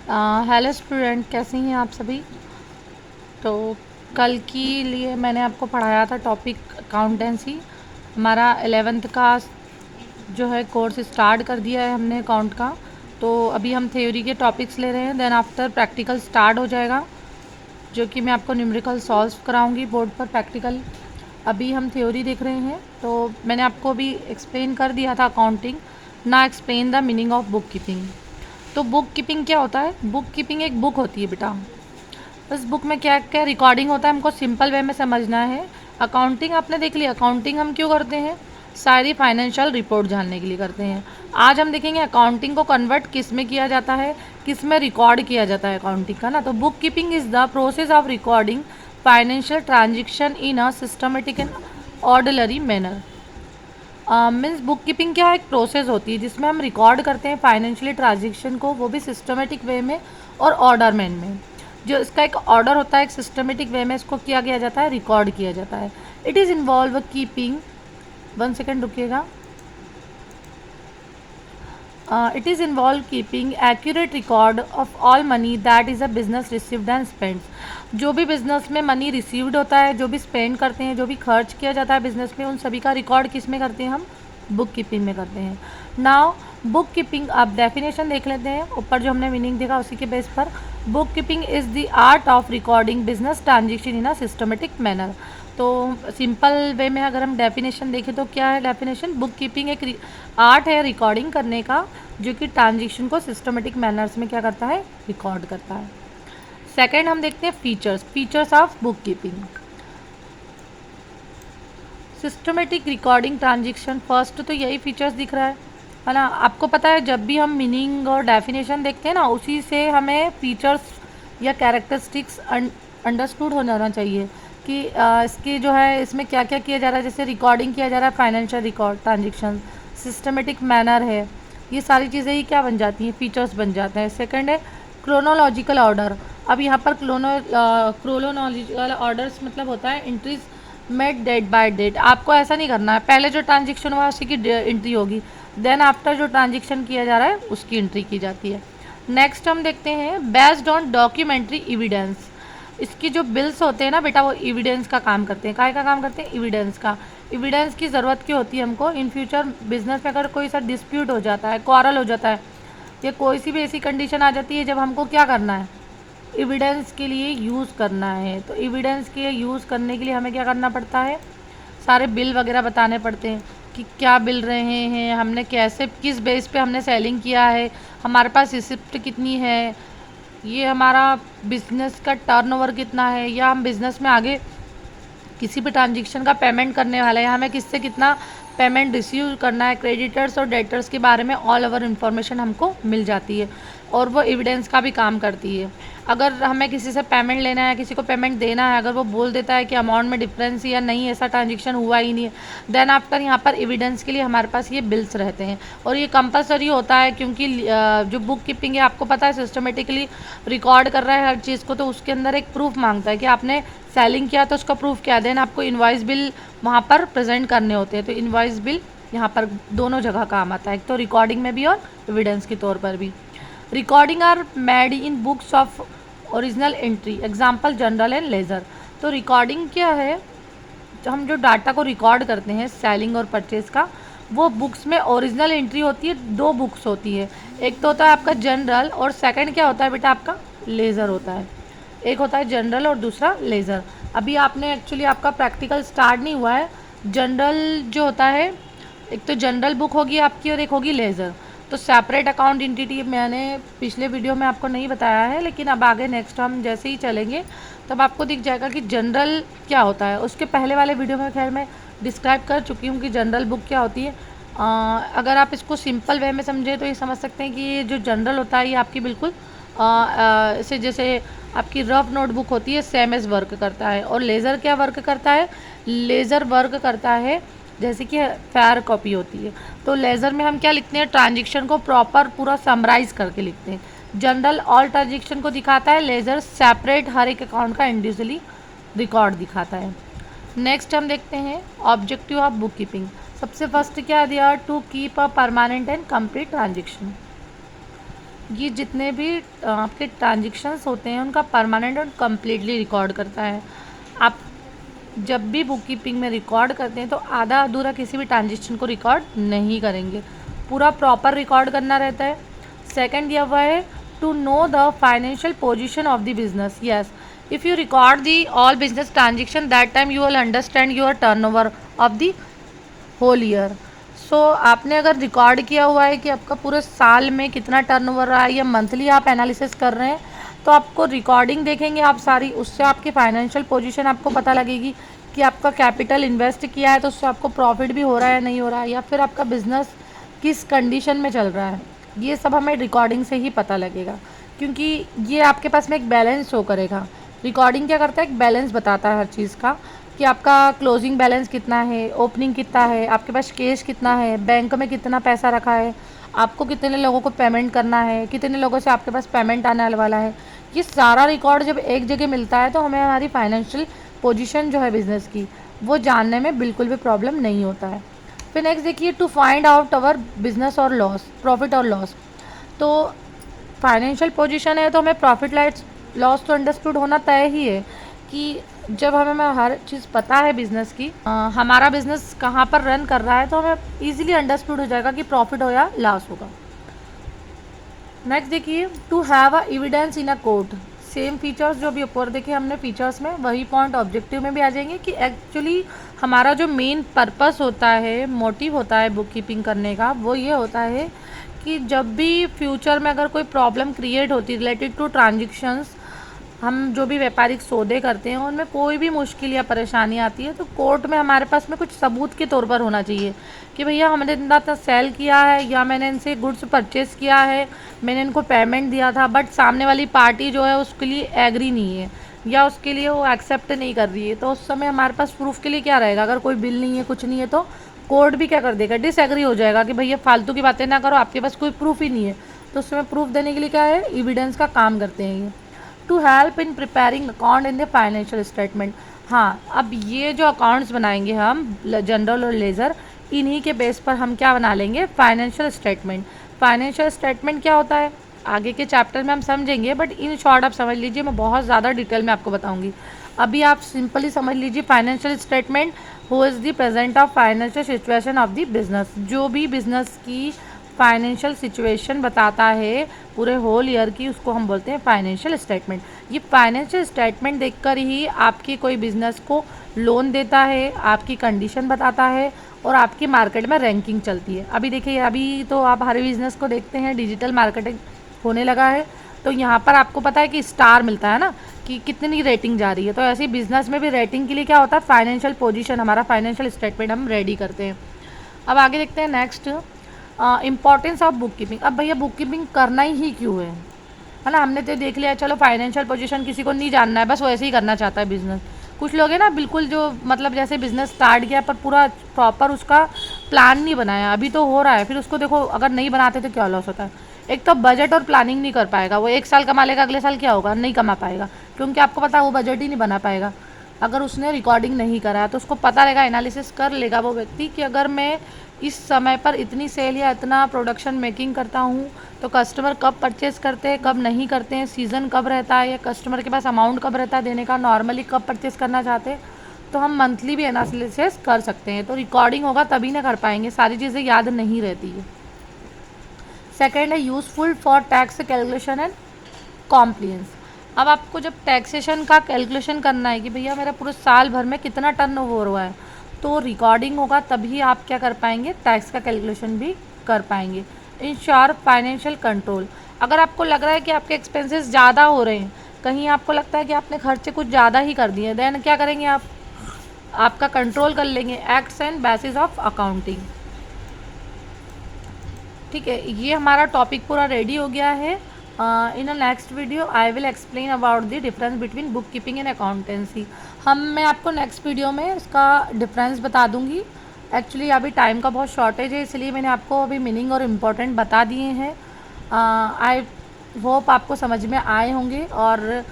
Hello student, कैसे हैं आप सभी। तो कल के लिए मैंने आपको पढ़ाया था टॉपिक अकाउंटेंसी। हमारा 11th का जो है कोर्स स्टार्ट कर दिया है हमने अकाउंट का। तो अभी हम थ्योरी के टॉपिक्स ले रहे हैं, देन आफ्टर प्रैक्टिकल स्टार्ट हो जाएगा, जो कि मैं आपको न्यूमेरिकल सॉल्व कराऊंगी बोर्ड पर प्रैक्टिकल। अभी हम थ्योरी देख रहे हैं। तो मैंने आपको अभी एक्सप्लेन कर दिया था अकाउंटिंग। ना explain the meaning of book keeping. तो बुक कीपिंग क्या होता है? बुक कीपिंग एक बुक होती है बेटा। इस बुक में क्या क्या रिकॉर्डिंग होता है, हमको सिंपल वे में समझना है। अकाउंटिंग आपने देख लिया, अकाउंटिंग हम क्यों करते हैं? सारी फाइनेंशियल रिपोर्ट जानने के लिए करते हैं। आज हम देखेंगे अकाउंटिंग को कन्वर्ट किस में किया जाता है, किस में रिकॉर्ड किया जाता है अकाउंटिंग का ना। तो book keeping is the process of recording financial transaction in a systematic and ordinary manner. Means book keeping क्या एक प्रोसेस होती है जिसमें हम रिकॉर्ड करते हैं फाइनेंशियली ट्रांजेक्शन को, वो भी सिस्टमेटिक वे में और ऑर्डर मैन में। जो इसका एक ऑर्डर होता है, एक सिस्टमेटिक वे में इसको किया गया जाता है, रिकॉर्ड किया जाता है। It is involve keeping, 1 second रुकिएगा। It is involve keeping accurate record of all money that is a business received and spends. जो भी बिजनेस में मनी रिसीव्ड होता है, जो भी स्पेंड करते हैं, जो भी खर्च किया जाता है बिजनेस में, उन सभी का रिकॉर्ड किस में करते हैं? हम बुक कीपिंग में करते हैं। नाउ बुक कीपिंग, आप डेफिनेशन देख लेते हैं ऊपर जो हमने मीनिंग देखा उसी के बेस पर। Book keeping is the art of recording business transaction in a systematic manner. तो सिंपल वे में अगर हम डेफिनेशन देखें तो क्या है डेफिनेशन? बुक कीपिंग एक आर्ट है रिकॉर्डिंग करने का, जो कि ट्रांजेक्शन को सिस्टमेटिक मैनर्स में क्या करता है? रिकॉर्ड करता है। सेकंड हम देखते हैं features of book keeping. Systematic recording transaction, first तो यही फीचर्स दिख रहा है ना। आपको पता है जब भी हम मीनिंग और डेफिनेशन देखते हैं ना, उसी से हमें फीचर्स या कैरेक्टरिस्टिक्स अंडरस्टूड हो जाना चाहिए कि इसकी जो है इसमें क्या क्या किया जा रहा है। जैसे रिकॉर्डिंग किया जा रहा है financial record transaction, systematic manner है, ये सारी चीज़ें ही क्या बन जाती हैं? फीचर्स बन जाते हैं। सेकंड है क्रोनोलॉजिकल ऑर्डर। अब यहाँ पर क्रोनोलॉजिकल ऑर्डर्स मतलब होता है entries made date by date. आपको ऐसा नहीं करना है पहले जो ट्रांजेक्शन हुआ उसी की एंट्री होगी, देन आफ्टर जो ट्रांजेक्शन किया जा रहा है उसकी एंट्री की जाती है। नेक्स्ट हम देखते हैं बेस्ड ऑन डॉक्यूमेंट्री एविडेंस। इसकी जो बिल्स होते हैं ना बेटा, वो एविडेंस का काम करते हैं। काय का काम करते हैं? एविडेंस का। एविडेंस की ज़रूरत क्यों होती है हमको? इन फ्यूचर बिजनेस में अगर कोई सा डिस्प्यूट हो जाता है, क्वारल हो जाता है, या कोई सी भी ऐसी कंडीशन आ जाती है जब हमको क्या करना है? एविडेंस के लिए यूज़ करना है। तो एविडेंस के यूज़ करने के लिए हमें क्या करना पड़ता है? सारे बिल वगैरह बताने पड़ते हैं कि क्या बिल रहे हैं, हमने कैसे किस बेस पे हमने सेलिंग किया है, हमारे पास रिसिप्ट कितनी है, ये हमारा बिजनेस का टर्नओवर कितना है, या हम बिजनेस में आगे किसी भी ट्रांजेक्शन का पेमेंट करने वाला है, हमें किससे कितना पेमेंट रिसीव करना है। क्रेडिटर्स और डेटर्स के बारे में ऑल ओवर इन्फॉर्मेशन हमको मिल जाती है और वो एविडेंस का भी काम करती है। अगर हमें किसी से पेमेंट लेना है, किसी को पेमेंट देना है, अगर वो बोल देता है कि अमाउंट में डिफरेंस या नहीं, ऐसा ट्रांजेक्शन हुआ ही नहीं है, देन आफ्टर यहाँ पर एविडेंस के लिए हमारे पास ये बिल्स रहते हैं। और ये कंपलसरी होता है क्योंकि जो बुक कीपिंग है आपको पता है सिस्टमेटिकली रिकॉर्ड कर रहा है हर चीज़ को, तो उसके अंदर एक प्रूफ मांगता है कि आपने सेलिंग किया तो उसका प्रूफ क्या, देन आपको इनवॉइस बिल वहाँ पर प्रेजेंट करने होते हैं। तो इनवॉइस बिल यहाँ पर दोनों जगह काम आता है, एक तो रिकॉर्डिंग में भी और एविडेंस के तौर पर भी। Recording are made in books of original entry, example journal and ledger. तो रिकॉर्डिंग क्या है? हम जो डाटा को रिकॉर्ड करते हैं सेलिंग और परचेज का, वो बुक्स में ओरिजिनल एंट्री होती है। 2 बुक्स होती है, एक तो होता है आपका जनरल और सेकंड क्या होता है बेटा? आपका लेज़र होता है। एक होता है जनरल और दूसरा लेज़र। अभी आपने एक्चुअली आपका प्रैक्टिकल स्टार्ट नहीं हुआ है। जनरल जो होता है, एक तो जनरल बुक होगी आपकी और एक होगी लेज़र। तो सेपरेट अकाउंट एंटिटी मैंने पिछले वीडियो में आपको नहीं बताया है, लेकिन अब आगे नेक्स्ट हम जैसे ही चलेंगे तब आपको दिख जाएगा कि जनरल क्या होता है। उसके पहले वाले वीडियो में खैर मैं डिस्क्राइब कर चुकी हूँ कि जनरल बुक क्या होती है। अगर आप इसको सिंपल वे में समझे तो ये समझ सकते हैं कि ये जो जनरल होता है ये आपकी बिल्कुल इसे जैसे आपकी रफ नोटबुक होती है सेम एज वर्क करता है। और लेज़र क्या वर्क करता है? लेज़र वर्क करता है जैसे कि फेयर कॉपी होती है। तो लेज़र में हम क्या लिखते हैं? ट्रांजेक्शन को प्रॉपर पूरा समराइज करके लिखते हैं। जनरल ऑल ट्रांजेक्शन को दिखाता है, लेज़र सेपरेट हर एक अकाउंट का इंडिविजुअली रिकॉर्ड दिखाता है। नेक्स्ट हम देखते हैं ऑब्जेक्टिव ऑफ बुक कीपिंग। सबसे फर्स्ट क्या दिया? To keep a permanent and complete transaction. ये जितने भी आपके ट्रांजेक्शन्स होते हैं उनका परमानेंट और कम्प्लीटली रिकॉर्ड करता है। आप जब भी बुक कीपिंग में रिकॉर्ड करते हैं तो आधा अधूरा किसी भी ट्रांजेक्शन को रिकॉर्ड नहीं करेंगे, पूरा प्रॉपर रिकॉर्ड करना रहता है। सेकंड दिया हुआ है to know the financial position of the business. Yes, if you record the all business transaction that time you will understand your turnover of the whole year. So आपने अगर record किया हुआ है कि आपका पूरे साल में कितना टर्नओवर रहा है या मंथली आप एनालिसिस कर रहे हैं, तो आपको रिकॉर्डिंग देखेंगे आप सारी, उससे आपकी फाइनेंशियल पोजीशन आपको पता लगेगी कि आपका कैपिटल इन्वेस्ट किया है तो उससे आपको प्रॉफिट भी हो रहा है नहीं हो रहा है, या फिर आपका बिजनेस किस कंडीशन में चल रहा है। ये सब हमें रिकॉर्डिंग से ही पता लगेगा, क्योंकि ये आपके पास में एक बैलेंस शो करेगा। रिकॉर्डिंग क्या करता है, एक बैलेंस बताता है हर चीज़ का, कि आपका क्लोजिंग बैलेंस कितना है, ओपनिंग कितना है, आपके पास कैश कितना है, बैंक में कितना पैसा रखा है, आपको कितने लोगों को पेमेंट करना है, कितने लोगों से आपके पास पेमेंट आने वाला है। ये सारा रिकॉर्ड जब एक जगह मिलता है तो हमें हमारी फाइनेंशियल पोजीशन जो है बिज़नेस की, वो जानने में बिल्कुल भी प्रॉब्लम नहीं होता है। फिर नेक्स्ट देखिए, to find out our business और लॉस, प्रॉफिट और लॉस। तो फाइनेंशियल पोजीशन है तो हमें प्रॉफिट लॉस तो अंडरस्टूड होना तय ही है, कि जब हमें हर चीज़ पता है बिज़नेस की, हमारा बिज़नेस कहाँ पर रन कर रहा है, तो हमें इजीली अंडरस्टूड हो जाएगा कि प्रॉफिट हो या लॉस होगा। नेक्स्ट देखिए, to have a evidence in a court. Same features जो भी ऊपर देखे हमने फीचर्स में, वही पॉइंट ऑब्जेक्टिव में भी आ जाएंगे, कि एक्चुअली हमारा जो मेन पर्पस होता है, मोटिव होता है बुक कीपिंग करने का, वो ये होता है कि जब भी फ्यूचर में अगर कोई प्रॉब्लम क्रिएट होती है रिलेटेड टू ट्रांजेक्शन्स, हम जो भी व्यापारिक सौदे करते हैं उनमें कोई भी मुश्किल या परेशानी आती है, तो कोर्ट में हमारे पास में कुछ सबूत के तौर पर होना चाहिए कि भैया हमने इतना सेल किया है, या मैंने इनसे गुड्स परचेज़ किया है, मैंने इनको पेमेंट दिया था, बट सामने वाली पार्टी जो है उसके लिए एग्री नहीं है, या उसके लिए वो एक्सेप्ट नहीं कर रही है। तो उस समय हमारे पास प्रूफ के लिए क्या रहेगा, अगर कोई बिल नहीं है, कुछ नहीं है, तो कोर्ट भी क्या कर देगा, डिसएग्री हो जाएगा कि भैया फालतू की बातें ना करो, आपके पास कोई प्रूफ ही नहीं है। तो उस समय प्रूफ देने के लिए क्या है, एविडेंस का काम करते हैं ये। To help in preparing account in the financial statement. हाँ, अब ये जो अकाउंट्स बनाएंगे हम, जनरल और लेज़र, इन्हीं के बेस पर हम क्या बना लेंगे, फाइनेंशियल स्टेटमेंट। फाइनेंशियल स्टेटमेंट क्या होता है आगे के चैप्टर में हम समझेंगे, बट इन शॉर्ट आप समझ लीजिए, मैं बहुत ज़्यादा डिटेल में आपको बताऊंगी। अभी आप सिंपली समझ लीजिए, financial statement who is the present of financial situation of the business. जो भी बिजनेस की फाइनेंशियल सिचुएशन बताता है पूरे होल ईयर की, उसको हम बोलते हैं फाइनेंशियल स्टेटमेंट। ये फाइनेंशियल स्टेटमेंट देखकर ही आपकी कोई बिज़नेस को लोन देता है, आपकी कंडीशन बताता है, और आपकी मार्केट में रैंकिंग चलती है। अभी देखिए, अभी तो आप हर बिज़नेस को देखते हैं, डिजिटल मार्केटिंग होने लगा है, तो यहाँ पर आपको पता है कि स्टार मिलता है ना, कि कितनी रेटिंग जा रही है। तो ऐसे ही बिज़नेस में भी रेटिंग के लिए क्या होता है, फाइनेंशियल पोजीशन, हमारा फाइनेंशियल स्टेटमेंट हम रेडी करते हैं। अब आगे देखते हैं next, importance of book keeping. अब भैया बुक कीपिंग करना ही क्यों है ना, हमने तो देख लिया, चलो फाइनेंशियल पोजीशन किसी को नहीं जानना है, बस वैसे ही करना चाहता है बिज़नेस। कुछ लोग हैं ना बिल्कुल, जो मतलब जैसे बिज़नेस स्टार्ट किया पर पूरा प्रॉपर उसका प्लान नहीं बनाया, अभी तो हो रहा है, फिर उसको देखो अगर नहीं बनाते तो क्या लॉस होता है। एक तो बजट और प्लानिंग नहीं कर पाएगा वो, एक साल कमा लेगा, अगले साल क्या होगा, नहीं कमा पाएगा, क्योंकि आपको पता है वो बजट ही नहीं बना पाएगा। अगर उसने रिकॉर्डिंग नहीं करा है तो उसको पता रहेगा, एनालिसिस कर लेगा वो व्यक्ति, कि अगर मैं इस समय पर इतनी सेल या इतना प्रोडक्शन मेकिंग करता हूँ तो कस्टमर कब परचेज़ करते हैं, कब नहीं करते हैं, सीज़न कब रहता है, या कस्टमर के पास अमाउंट कब रहता है देने का, नॉर्मली कब परचेज़ करना चाहते हैं। तो हम मंथली भी एनालिसिस कर सकते हैं। तो रिकॉर्डिंग होगा तभी ना कर पाएंगे, सारी चीज़ें याद नहीं रहती है। सेकेंड है useful for tax calculation and compliance. अब आपको जब टैक्सेशन का कैलकुलेशन करना है कि भैया मेरा पूरे साल भर में कितना टर्नओवर हुआ है, तो रिकॉर्डिंग होगा तभी आप क्या कर पाएंगे, टैक्स का कैलकुलेशन भी कर पाएंगे। Ensure financial control. अगर आपको लग रहा है कि आपके एक्सपेंसेस ज़्यादा हो रहे हैं, कहीं आपको लगता है कि आपने खर्चे कुछ ज़्यादा ही कर दिए, देन क्या करेंगे आप, आपका कंट्रोल कर लेंगे, acts and bases of accounting. ठीक है, ये हमारा टॉपिक पूरा रेडी हो गया है। In a next video I will explain about the difference between book keeping and accountancy. मैं आपको नेक्स्ट वीडियो में इसका डिफरेंस बता दूंगी। एक्चुअली अभी टाइम का बहुत शॉर्टेज है, इसलिए मैंने आपको अभी मीनिंग और इम्पोर्टेंट बता दिए हैं। आई होप आपको समझ में आए होंगे, और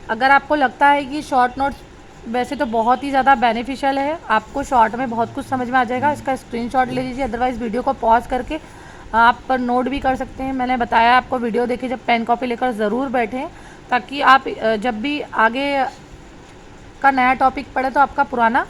अगर आपको लगता है कि शॉर्ट नोट्स वैसे तो बहुत ही ज़्यादा बेनिफिशियल है, आपको शॉर्ट में बहुत कुछ समझ में आ जाएगा, इसका स्क्रीनशॉट ले लीजिए, अदरवाइज़ वीडियो को पॉज करके आप पर नोट भी कर सकते हैं। मैंने बताया आपको, वीडियो देखे जब पेन कॉपी लेकर ज़रूर बैठें, ताकि आप जब भी आगे का नया टॉपिक पढ़े तो आपका पुराना